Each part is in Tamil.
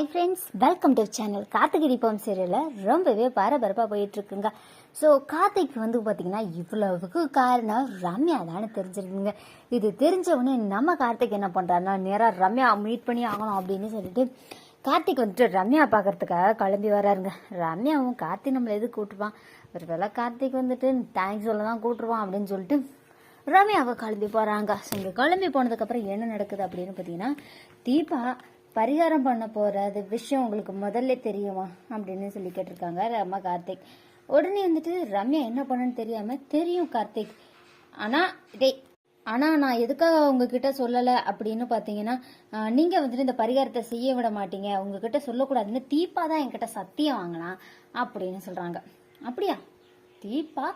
Hi friends, welcome to channel. Karthigai Deepam சீரியலில் ரொம்பவே பரபரப்பாக போயிட்டுருக்குங்க. ஸோ கார்த்திக் பார்த்திங்கன்னா இவ்வளவுக்கு காரணம் ரம்யா தானே தெரிஞ்சிருக்குங்க. இது தெரிஞ்சவொடனே நம்ம கார்த்திக் என்ன பண்ணுறாருன்னா நேராக ரம்யா மீட் பண்ணி ஆகணும் அப்படின்னு சொல்லிட்டு கார்த்திக் ரம்யா பார்க்கறதுக்காக கிளம்பி வராருங்க. ரம்யாவும் கார்த்திக் நம்மளை எது கூட்டுருவான், ஒரு வேளை கார்த்திக் தேங்க்ஸ் சொல்ல தான் கூட்டுருவான் அப்படின்னு சொல்லிட்டு ரம்யாவை கிளம்பி போகிறாங்க. ஸோ இங்கே கிளம்பி போனதுக்கப்புறம் என்ன நடக்குது அப்படின்னு பார்த்தீங்கன்னா, தீபா பரிகாரம் பண்ண போறது விஷயம் உங்களுக்கு முதல்ல தெரியுமா அப்படின்னு சொல்லி கேட்டிருக்காங்க ரம்யா கார்த்திக். உடனே ரம்யா என்ன பண்ணன்னு தெரியாம தெரியும் கார்த்திக், ஆனா நான் எதுக்காக உங்ககிட்ட சொல்லலை அப்படின்னு பார்த்தீங்கன்னா, நீங்க இந்த பரிகாரத்தை செய்ய விட மாட்டீங்க, உங்ககிட்ட சொல்லக்கூடாதுன்னு தீபா தான் என்கிட்ட சத்தியம் வாங்கினா அப்படின்னு சொல்றாங்க. அப்படியா, தீபா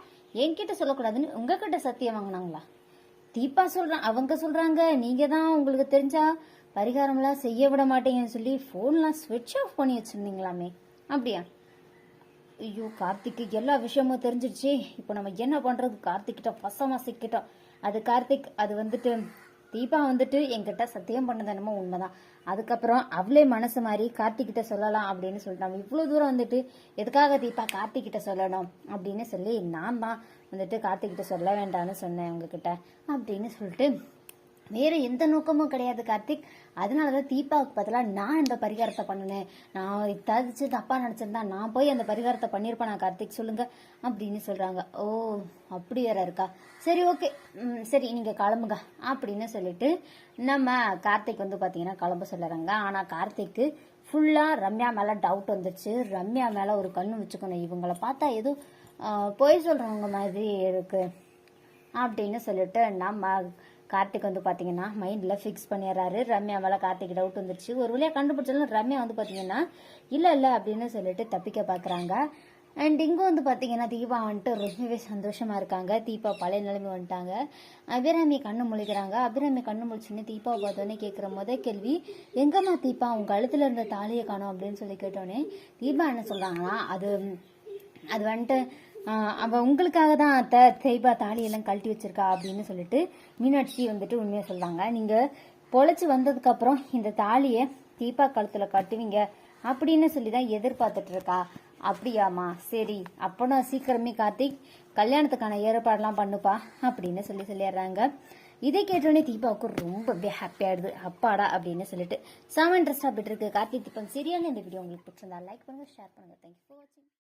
என்கிட்ட சொல்லக்கூடாதுன்னு உங்ககிட்ட சத்தியம் வாங்கினாங்களா? தீபா அவங்க சொல்றாங்க நீங்க தான் உங்களுக்கு தெரிஞ்சா பரிகாரம்லாம் செய்ய விட மாட்டேங்கன்னு சொல்லி ஃபோன்லாம் ஸ்விட்ச் ஆஃப் பண்ணி வச்சுருந்தீங்களாமே, அப்படியா? ஐயோ, கார்த்திக்கு எல்லா விஷயமும் தெரிஞ்சிடுச்சு. இப்போ நம்ம என்ன பண்ணுறது? கார்த்திக்கிட்ட வசமாக சிக்கிட்டோம். அது கார்த்திக் அது தீபா என்கிட்ட சத்தியம் பண்ணது என்னமோ உண்மைதான். அதுக்கப்புறம் அவளே மனசு மாதிரி கார்த்திக்கிட்ட சொல்லலாம் அப்படின்னு சொல்லிட்டாங்க. இவ்வளோ தூரம் எதுக்காக தீபா கார்த்திக்கிட்ட சொல்லணும் அப்படின்னு சொல்லி நான் தான் கார்த்திக்கிட்ட சொல்ல வேண்டாம்னு சொன்னேன் உங்ககிட்ட அப்படின்னு சொல்லிட்டு, வேற எந்த நோக்கமும் கிடையாது கார்த்திக். அதனாலதான் தீபாவுக்கு பதிலாக நான் இந்த பரிகாரத்தை பண்ணினேன். நான் ஏதாச்சும் தப்பா நினைச்சிருந்தா நான் போய் அந்த பரிகாரத்தை பண்ணிருப்பேன் கார்த்திக், சொல்லுங்க அப்படின்னு சொல்றாங்க. ஓ, அப்படி வேற இருக்கா? சரி, ஓகே, சரி நீங்க கிளம்புங்க அப்படின்னு சொல்லிட்டு நம்ம கார்த்திக் பாத்தீங்கன்னா கிளம்ப சொல்லுறாங்க. ஆனா கார்த்திக்கு ஃபுல்லா ரம்யா மேல டவுட் வந்துச்சு. ரம்யா மேல ஒரு கண்ணு வச்சுக்கணும், இவங்களை பார்த்தா ஏதோ பொய் சொல்றவங்க மாதிரி இருக்கு அப்படின்னு சொல்லிட்டு நம்ம கார்த்திக் பாத்தீங்கன்னா மைண்ட்ல ஃபிக்ஸ் பண்ணிடுறாரு. ரம்யா மேல கார்த்திக் டவுட் வந்துருச்சு. ஒரு வழியா கண்டுபிடிச்சாலும் ரம்யா பாத்தீங்கன்னா இல்ல அப்படின்னு சொல்லிட்டு தப்பிக்க பாக்குறாங்க. அண்ட் இங்க பாத்தீங்கன்னா தீபா ரொம்பவே சந்தோஷமா இருக்காங்க. தீபா பழைய நிலைமை வந்துட்டாங்க. அபிராமி கண்ணு முழிக்கிறாங்க. அபிராமி கண்ணு முழிச்சுன்னு தீபா பார்த்தோன்னே கேட்குற தீபா, எங்கம்மா தீபா உங்க கழுத்துல இருந்த தாலியை காணும் அப்படின்னு சொல்லி கேட்டோன்னே தீபா என்ன சொல்றாங்கன்னா, அது அவ உங்களுக்காக தான் தீபா தாலியெல்லாம் கழட்டி வச்சிருக்கா அப்படின்னு சொல்லிட்டு மீனாட்சி உண்மையை சொல்றாங்க. நீங்க பொழைச்சு வந்ததுக்கு அப்புறம் இந்த தாலியை தீபா கழுத்துல கட்டுவீங்க அப்படின்னு சொல்லிதான் எதிர்பார்த்துட்டு இருக்கா. அப்படியாமா, சரி அப்போ நான் சீக்கிரமே கார்த்திக் கல்யாணத்துக்கான ஏற்பாடெல்லாம் பண்ணுப்பா அப்படின்னு சொல்லிடுறாங்க. இதை கேட்டோடனே தீபாவுக்கு ரொம்பவே ஹாப்பியாயிடுது. அப்பாடா அப்படின்னு சொல்லிட்டு செம இன்ட்ரெஸ்டா போயிட்டு இருக்கு கார்த்திக் தீபம் சீரியல். இந்த வீடியோ உங்களுக்கு பிடிச்சிருந்தா லைக் பண்ணுங்க, ஷேர் பண்ணுங்க. தேங்க்யூ ஃபார் வாட்சிங்.